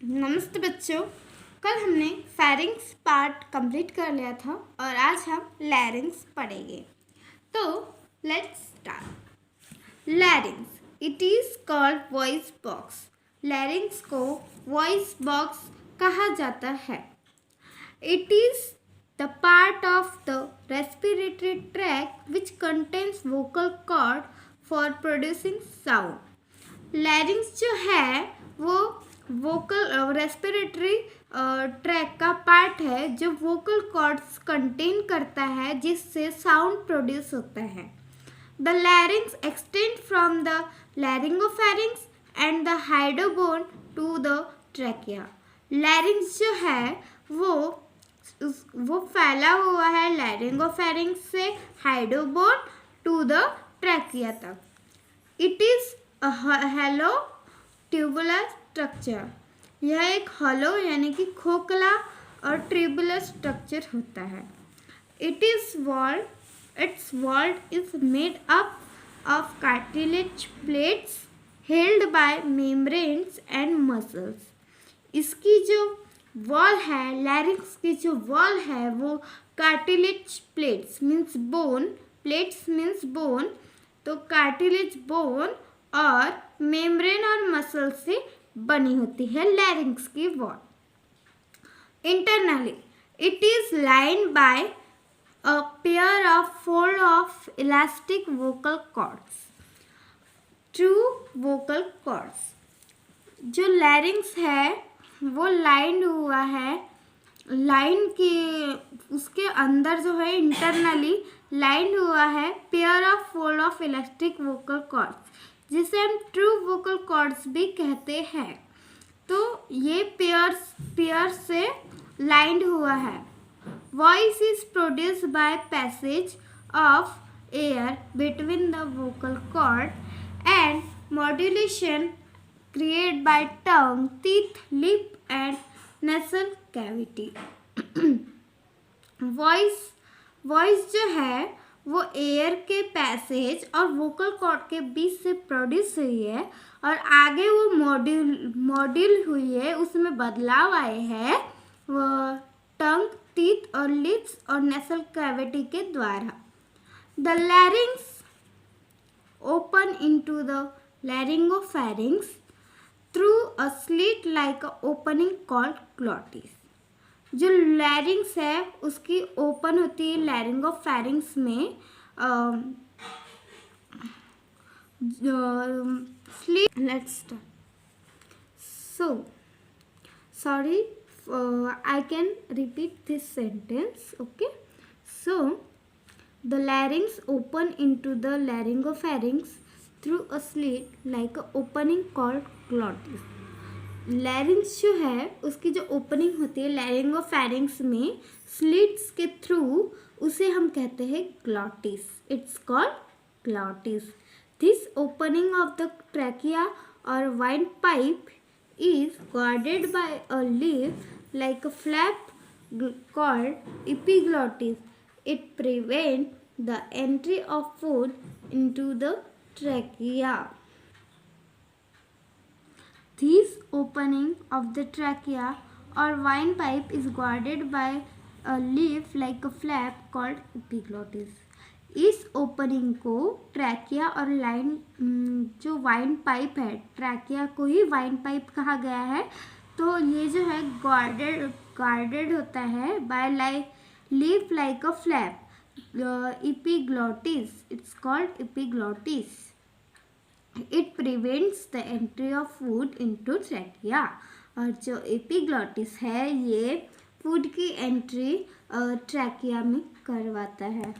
नमस्ते बच्चों। कल हमने फेरिंग्स पार्ट कंप्लीट कर लिया था और आज हम लैरिंग्स पढ़ेंगे। तो let's start. Larynx, it is called voice box. Larynx को वॉइस बॉक्स कहा जाता है। It is the part of the respiratory tract which contains vocal cord for producing sound. Larynx जो है वो वोकल रेस्पिरेटरी ट्रैक का पार्ट है जो वोकल कॉर्ड्स कंटेन करता है जिससे साउंड प्रोड्यूस होता है। The larynx extend from the laryngopharynx and the hyoid bone to the trachea. Larynx जो है वो फैला हुआ है लैरिंगोफैरिंग्स से हाइडोबोन टू द ट्रैकिया तक। It is hollow tubular structure. यह एक हॉलो यानी कि खोखला और ट्यूबुलर स्ट्रक्चर होता है। Its wall is made up of cartilage plates held by membranes and muscles. इसकी जो वॉल है, लैरिंग्स की जो वॉल है वो cartilage plates means bone, plates means bone, तो कार्टिलेज बोन और मेम्ब्रेन और मसल से बनी होती है लैरिंग्स की wall. Internally it is lined by a pair of fold of elastic vocal cords. True vocal cords, जो लैरिंग्स है वो लाइंड हुआ है, लाइन के उसके अंदर जो है इंटरनली लाइंड हुआ है pair of fold of elastic vocal chords, जिसे हम ट्रू वोकल कॉर्ड्स भी कहते हैं। तो ये पेयर से लाइंड हुआ है। Voice is produced by passage of air between the vocal cord and modulation created by tongue, teeth, lip and nasal cavity. Voice जो है वो एयर के पैसेज और वोकल कॉर्ड के बीच से प्रोड्यूस हुई है और आगे वो मॉड्यूल हुई है, उसमें बदलाव आए हैं वो टंग, टीथ और लिप्स और नेसल कैविटी के द्वारा। The larynx open into the laryngopharynx through a slit like a opening called glottis. जो लैरिंग्स है उसकी ओपन होती है लैरिंगोफैरिंग्स में slit. Let's start. So sorry, I can repeat this sentence. Okay, so the larynx open into the laryngopharynx through a slit like a opening called glottis. लैरिंग्स जो है उसकी जो ओपनिंग होती है लैरिंगोफैरिंग्स में स्लिट्स के थ्रू, उसे हम कहते हैं glottis. It's called glottis. This opening of the trachea और windpipe is guarded by a leaf like a flap called epiglottis. It prevents the entry of food into the trachea. This opening of the trachea or windpipe is guarded by a leaf like a flap called epiglottis. इस opening को trachea और line जो wine pipe है, trachea को ही wine pipe कहा गया है, तो ये जो है गार्डेड होता है by leaf like a flap epiglottis. It's called epiglottis. It prevents the entry of food into trachea. और जो epiglottis है ये फूड की एंट्री ट्रैकिया में करवाता है।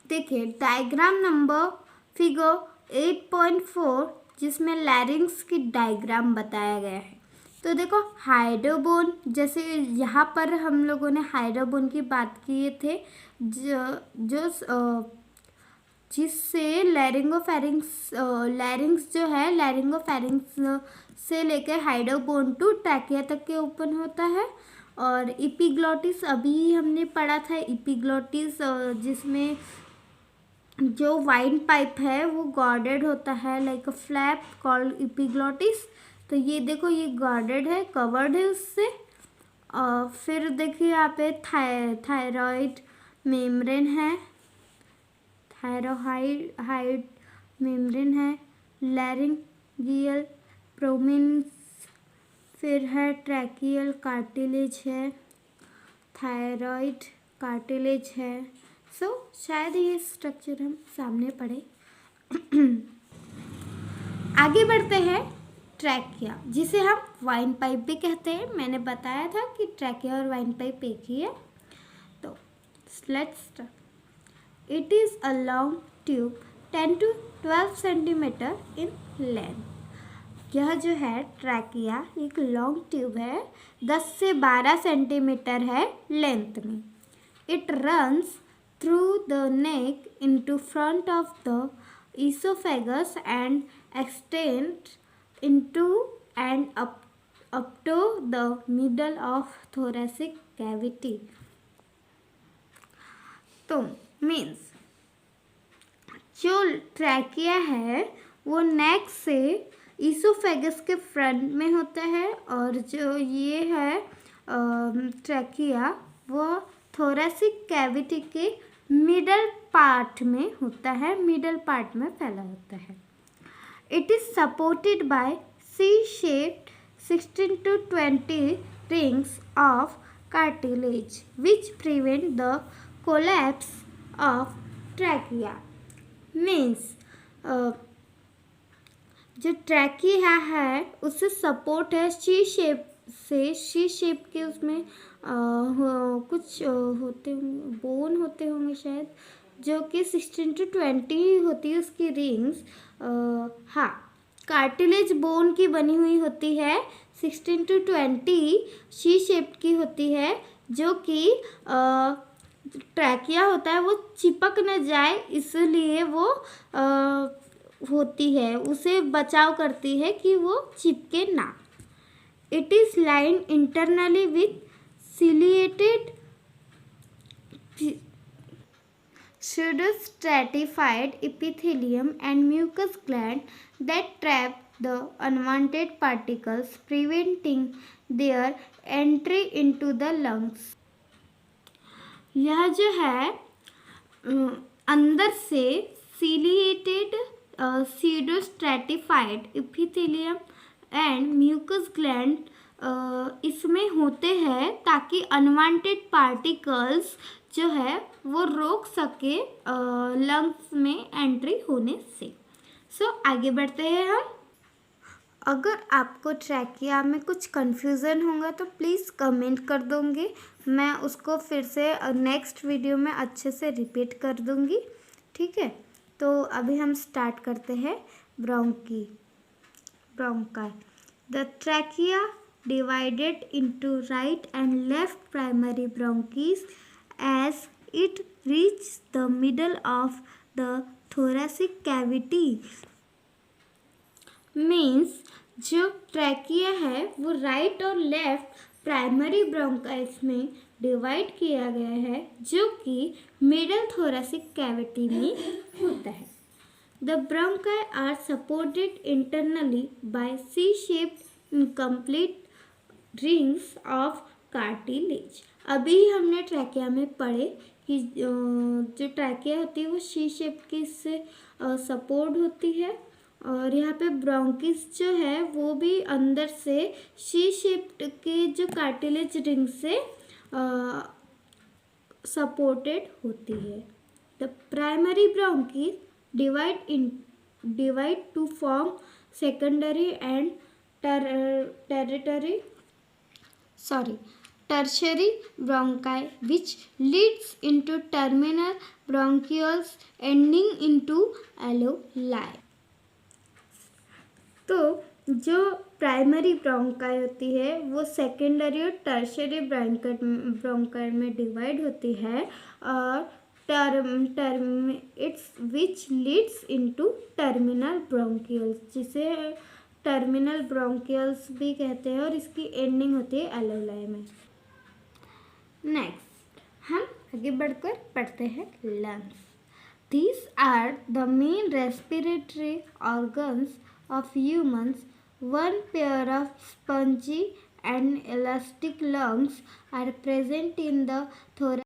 देखिए डायग्राम नंबर फिगर 8.4 जिसमें लैरिंग्स की डायग्राम बताया गया है। तो देखो हाइडोबोन, जैसे यहाँ पर हम लोगों ने हाइडोबोन की बात किए थे जिससे लैरिंग्स जो है लैरिंगोफैरिंग्स से लेकर हाइडोबोन टू ट्रैकिया तक के ओपन होता है। और इपिग्लॉटिस अभी हमने पढ़ा था, इपिग्लॉटिस जिसमें जो वाइन पाइप है वो गार्डेड होता है लाइक अ फ्लैप कॉल्ड इपिग्लॉटिस। तो ये देखो ये गार्डेड है, कवर्ड है उससे। फिर देखिए यहाँ पे थायराइड मेम्ब्रेन है, थायरोहाइड मेम्ब्रेन है, लैरिंगियल प्रोमिनेंस, फिर है ट्रैकियल कार्टिलेज है, थायराइड कार्टिलेज है। सो शायद ये स्ट्रक्चर हम सामने पढ़े। आगे बढ़ते हैं, ट्रैकिया जिसे हम वाइन पाइप भी कहते हैं। मैंने बताया था कि ट्रैकिया और वाइन पाइप एक ही है। तो let's start. It is a long tube 10 to 12 centimetre in length. यह जो है ट्रैकिया एक लॉन्ग ट्यूब है, 10 से 12 सेंटीमीटर है लेंथ में। It runs through the neck into front of the esophagus and extends into and up to the middle of thoracic cavity. तो means जो ट्रैकिया है वो नेक से ईसोफेगस के फ्रंट में होता है, और जो ये है ट्रैकिया वो थोरेसिक कैविटी के मिडल पार्ट में होता है, मिडल पार्ट में फैला होता है। It is supported by C-shaped 16 to 20 rings of cartilage which prevent the collapse of trachea. Means जो ट्रैकिया है उससे सपोर्ट है सी शेप के, उसमें कुछ होते होंगे, बोन होते होंगे शायद, जो कि 16 to 20 होती है उसकी रिंग्स। हाँ, कार्टिलेज बोन की बनी हुई होती है, 16 to 20 सी शेप की होती है, जो कि ट्रैकिया होता है वो चिपक न जाए इसलिए वो होती है, उसे बचाव करती है कि वो चिपके ना। It is line internally with ciliated pseudostratified epithelium and mucous gland that trap the unwanted particles, preventing their entry into the lungs. यह जो है अंदर से ciliated pseudostratified epithelium and mucous gland इसमें होते हैं ताकि अनवांटेड पार्टिकल्स जो है वो रोक सके लंग्स में एंट्री होने से। सो आगे बढ़ते हैं हम। अगर आपको ट्रैकिया में कुछ कन्फ्यूज़न होगा तो प्लीज़ कमेंट कर दोगे, मैं उसको फिर से नेक्स्ट वीडियो में अच्छे से रिपीट कर दूँगी, ठीक है। तो अभी हम स्टार्ट करते हैं bronchi. The trachea divided into right and left primary bronchs as it reaches the middle of the thoracic cavity. Means जो ट्रैकिया है वो राइट और लेफ्ट प्राइमरी ब्रोंकाइल्स में डिवाइड किया गया है, जो कि मिडल थोरेसिक कैविटी में होता है। The bronchi are supported internally by C-shaped incomplete rings of cartilage. अभी हमने ट्रैकिया में पढ़े कि जो ट्रैकिया होती है वो सी शेप की इससे सपोर्ट होती है, और यहाँ पे ब्रोंकिस जो है वो भी अंदर से सी शेप के जो कार्टिलेज रिंग से सपोर्टेड होती है। The primary bronchi divide to form secondary and tertiary bronchi, which leads into terminal bronchioles ending into alveoli. तो जो प्राइमरी ब्रोंकाई होती है वो सेकेंडरी और टर्शियरी ब्रोंकाई में डिवाइड होती है, और it's which leads into terminal bronchioles, जिसे टर्मिनल ब्रोंकियल्स भी कहते हैं, और इसकी एंडिंग होती है एल्वेलाई में। नेक्स्ट हम आगे बढ़कर पढ़ते हैं lungs. These are the main respiratory organs of humans One pair of spongy and elastic lungs are present in the thorax.